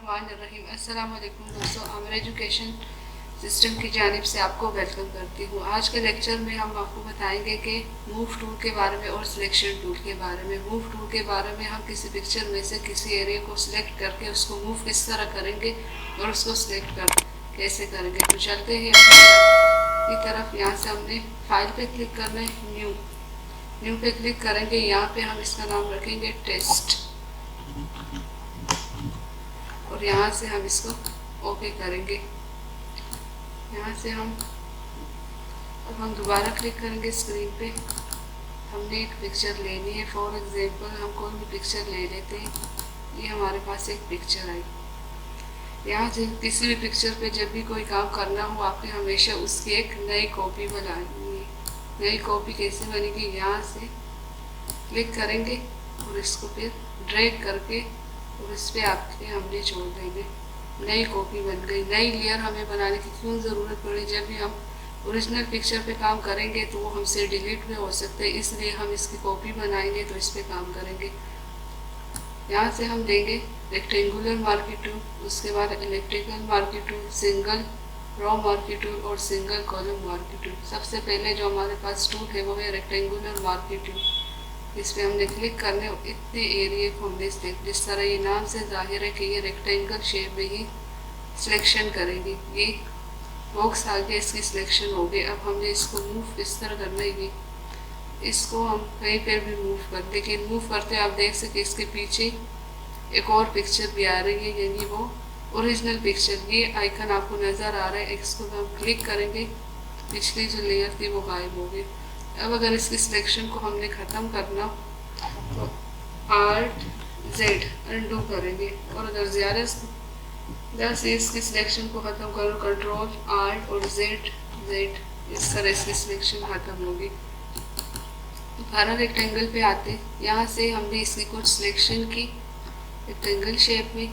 बिस्मिल्लाहिर्रहमानिर्रहीम। अस्सलाम वालेकुम दोस्तों, आमिर एजुकेशन सिस्टम की जानिब से आपको वेलकम करती हूँ। आज के लेक्चर में हम आपको बताएंगे कि मूव टूल के बारे में और सिलेक्शन टूल के बारे में। मूव टूल के बारे में हम किसी पिक्चर में से किसी एरिया को सिलेक्ट करके उसको मूव किस तरह करेंगे और उसको सिलेक्ट कर कैसे करेंगे। तो चलते हैं की तरफ। यहाँ से हमने फाइल पे क्लिक करना है, न्यू पे क्लिक करेंगे। यहाँ पे हम इसका नाम रखेंगे टेस्ट और यहाँ से हम इसको ओके करेंगे। यहाँ से हम दोबारा क्लिक करेंगे स्क्रीन पे। हमने एक पिक्चर लेनी है। फॉर एग्जांपल हम कोई भी पिक्चर ले लेते हैं। ये हमारे पास एक पिक्चर आई। यहाँ से किसी भी पिक्चर पे जब भी कोई काम करना हो, आपने हमेशा उसकी एक नई कॉपी बनानी है। नई कॉपी कैसे बनेगी? यहाँ से क्लिक करेंगे और इसको फिर ड्रैग करके और इस पर आपके हमने छोड़ देंगे। नई कॉपी बन गई। नई लेयर हमें बनाने की क्यों ज़रूरत पड़ी? जब भी हम ओरिजिनल पिक्चर पे काम करेंगे तो वो हमसे डिलीट भी हो सकते हैं, इसलिए हम इसकी कॉपी बनाएंगे तो इस पर काम करेंगे। यहाँ से हम लेंगे रेक्टेंगुलर मार्की टूल, उसके बाद electrical marquee tool, single row marquee tool और सिंगल कॉलम मार्की टूल। सबसे पहले जो हमारे पास टूल है वो है रेक्टेंगुलर मार्की टूल। इस पर हमने क्लिक करने और इतने एरिया को हमने जिस तरह ये नाम से जाहिर है कि ये रेक्टेंगल शेप में ही सिलेक्शन करेंगे। ये बॉक्स आ गया, इसकी सिलेक्शन हो गई। अब हमने इसको मूव इस तरह करना है। इसको हम कहीं पर भी मूव कर, लेकिन मूव करते आप देख सकते इसके पीछे एक और पिक्चर भी आ रही है, यानी वो ओरिजिनल पिक्चर। ये आइकन आपको नज़र आ रहा है, इसको हम क्लिक करेंगे, पिछली जो लेयर थी वो गायब हो गई। अब अगर इसकी सिलेक्शन को हमने ख़त्म करना तो Alt Z अनडू करेंगे, और अगर ज़्यादा से इसकी सिलेक्शन को ख़त्म करो कंट्रोल Alt और Z, इस तरह इसकी सिलेक्शन ख़त्म होगी। दोबारा रेक्टेंगल पे आते, यहाँ से हमने इसकी कुछ सिलेक्शन की रेक्टेंगल शेप में।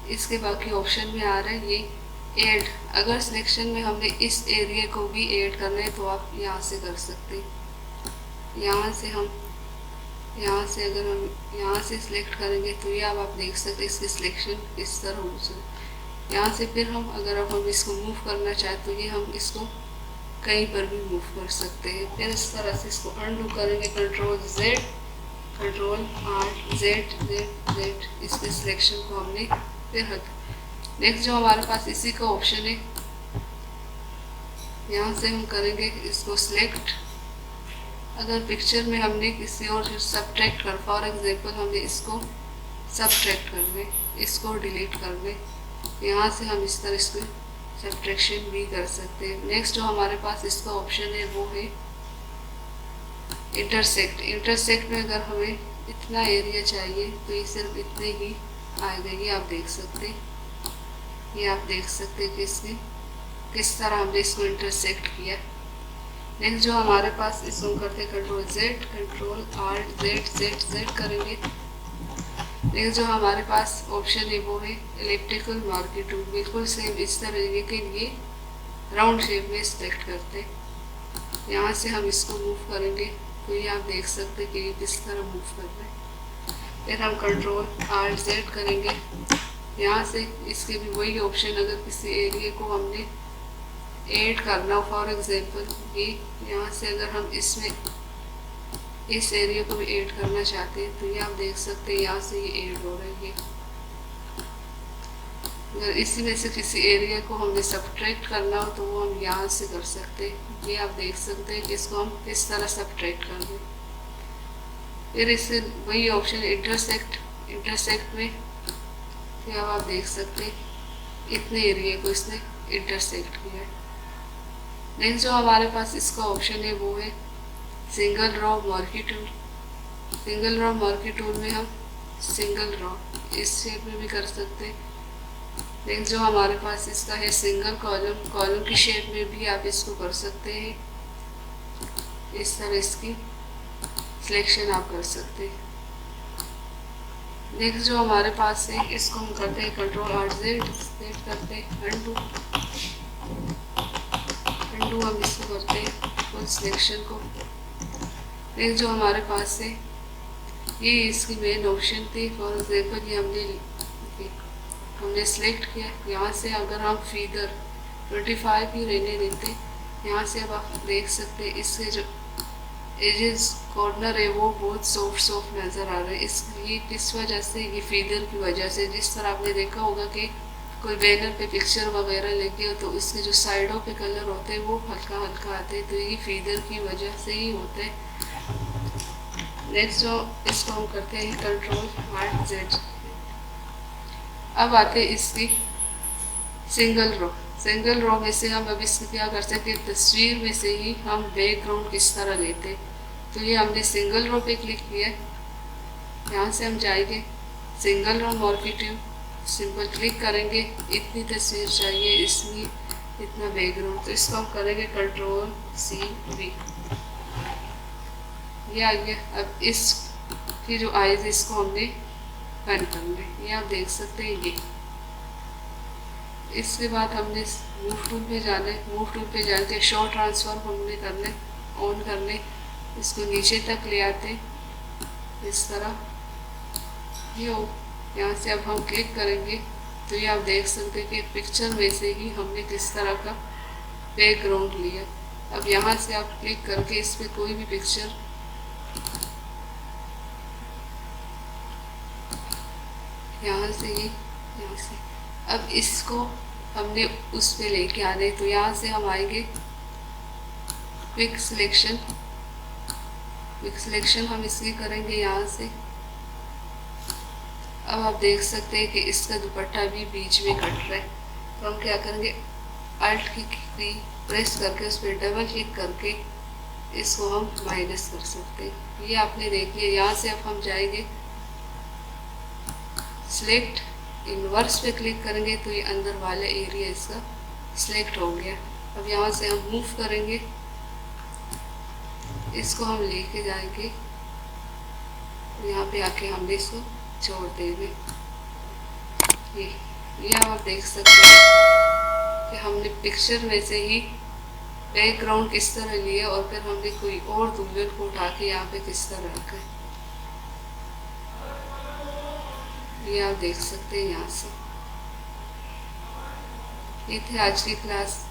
इसके बाकी ऑप्शन में आ रहा है ये ऐड। अगर सिलेक्शन में हमने इस एरिया को भी ऐड करना है तो आप यहाँ से कर सकते हैं। यहाँ से अगर हम यहाँ से सिलेक्ट करेंगे तो ये आप देख सकते हैं इसकी सिलेक्शन किस तरह हो जाए। यहाँ से फिर हम हम इसको मूव करना चाहें तो ये हम इसको कहीं पर भी मूव कर सकते हैं। फिर इस तरह से इसको अनडू करेंगे, कंट्रोल Alt Z, इसके सिलेक्शन को हमने फिर हट। नेक्स्ट जो हमारे पास इसी का ऑप्शन है, यहाँ से हम करेंगे इसको सिलेक्ट। अगर पिक्चर में हमने किसी और सब्ट्रैक्ट कर, फॉर एग्जांपल हमने इसको सब्ट्रैक्ट कर लें, इसको डिलीट कर लें, यहाँ से हम इस तरह इसको सब्ट्रैक्शन भी कर सकते हैं। नेक्स्ट जो हमारे पास इसका ऑप्शन है वो है इंटरसेक्ट। इंटरसेक्ट में अगर हमें इतना एरिया चाहिए तो ये सिर्फ इतने ही आएगा। ये आप देख सकते हैं कि इसने किस तरह हमने इसको इंटरसेक्ट किया। नेक्स्ट जो हमारे पास इसको करते कंट्रोल Alt Z करेंगे। नेक्स्ट जो हमारे पास ऑप्शन है वो है इलेक्ट्रिकल मार्की टूल। बिल्कुल सेम इस तरह के लिए राउंड शेप में सिलेक्ट करते। यहाँ से हम इसको मूव करेंगे तो ये आप देख सकते हैं कि ये किस तरह मूव कर रहे हैं। फिर हम कंट्रोल Alt Z करेंगे। यहाँ से इसके भी वही ऑप्शन, अगर किसी एरिया को हमने ऐड करना हो, फॉर एग्जांपल ये यहाँ से अगर हम इसमें इस एरिया को भी ऐड करना चाहते हैं तो ये आप देख सकते हैं यहाँ से ये ऐड हो रही है। अगर इसी में से किसी एरिया को हमने सब्ट्रैक्ट करना हो तो वो हम यहाँ से कर सकते हैं। ये आप देख सकते हैं कि इसको हम किस तरह सब्ट्रैक्ट कर दें। फिर इससे वही ऑप्शन इंटरसेक्ट में फिर आप देख सकते हैं इतने एरिया को इसने इंटरसेक्ट किया है। नेक्स्ट जो हमारे पास इसका ऑप्शन है वो है single row marquee tool. Single row marquee tool में हम सिंगल रो इस शेप में भी कर सकते हैं। नेक्स्ट जो हमारे पास इसका है सिंगल कॉलम की शेप में भी आप इसको कर सकते हैं। इस तरह इसकी सिलेक्शन आप कर सकते हैं। नेक्स्ट जो हमारे पास है इसको हम करते हैं कंट्रोल Alt Z करते हैं अनडू हम इसको करते हैं फुल सिलेक्शन को। नेक्स्ट जो हमारे पास है ये इसकी मेन ऑप्शन थी। फॉर एग्जांपल ये हमने हमने सिलेक्ट किया। यहाँ से अगर हम फीदर 25 ही रहने देते, यहाँ से अब आप देख सकते हैं इससे जो एजेस कॉर्नर है वो बहुत सॉफ्ट सॉफ्ट नज़र आ रहे हैं। इसलिए किस वजह से, ये फीदर की वजह से। जिस तरह आपने देखा होगा कि कोई बैनर पे पिक्चर वगैरह लेके हो तो इसके जो साइडों पे कलर होते हैं वो हल्का हल्का आते हैं, तो ये फीदर की वजह से ही होता है। नेक्स्ट जो इसको हम करते हैं Ctrl+Alt+Z। अब आते हैं इसकी सिंगल रो। सिंगल रो में से हम अब इसमें क्या कर सकते हैं, तस्वीर में से ही हम बैकग्राउंड किस तरह लेते। तो ये हमने सिंगल रो पे क्लिक किया, यहाँ से हम जाएंगे सिंगल रो मॉर्फिट्यूब, सिंपल क्लिक करेंगे। इतनी तस्वीर चाहिए, इसमें इतना बैकग्राउंड, तो इसको हम करेंगे Ctrl+C+V। ये आ गया। अब इसकी जो आईज इसको हमने बंद करना है, ये आप देख सकते हैं। ये इसके बाद हमने मूव टूल पे जाना है। मूव टूल पे जाके शो ट्रांसफॉर्म हमने करने ऑन करने, इसको नीचे तक ले आते इस तरह। ये हो, यहाँ से अब हम क्लिक करेंगे तो ये आप देख सकते हैं कि पिक्चर में से ही हमने किस तरह का बैकग्राउंड लिया। अब यहाँ से आप क्लिक करके इस पर कोई भी पिक्चर यहाँ से अब इसको हमने उस पे लेके आने, तो यहाँ से हम आएंगे क्विक सिलेक्शन हम इसकी करेंगे यहाँ से। अब आप देख सकते हैं कि इसका दुपट्टा भी बीच में कट रहा है, तो हम क्या करेंगे, अल्ट की प्रेस करके उस पर डबल क्लिक करके इसको हम माइनस कर सकते हैं। ये आपने देखिए। यहाँ से अब हम जाएंगे सिलेक्ट इनवर्स पे क्लिक करेंगे तो ये अंदर वाला एरिया इसका सिलेक्ट हो गया। अब यहाँ से हम मूव करेंगे, इसको हम लेके जाएंगे, यहाँ पे आके हमने इसको छोड़ देंगे। ये आप देख सकते हैं कि हमने पिक्चर में से ही बैकग्राउंड किस तरह लिया और फिर हमने कोई और दुल्हन को उठा के यहाँ पे किस तरह रखा। ये आप देख सकते हैं। यहाँ से ये थे आज की क्लास।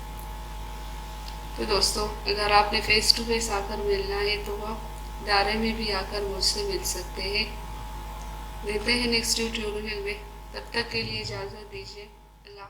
तो दोस्तों, अगर आपने फेस टू फेस आकर मिलना है तो आप दायरे में भी आकर मुझसे मिल सकते हैं। मिलते हैं नेक्स्ट ट्यूटोरियल में, तब तक के लिए इजाज़त दीजिए। अल्लाह।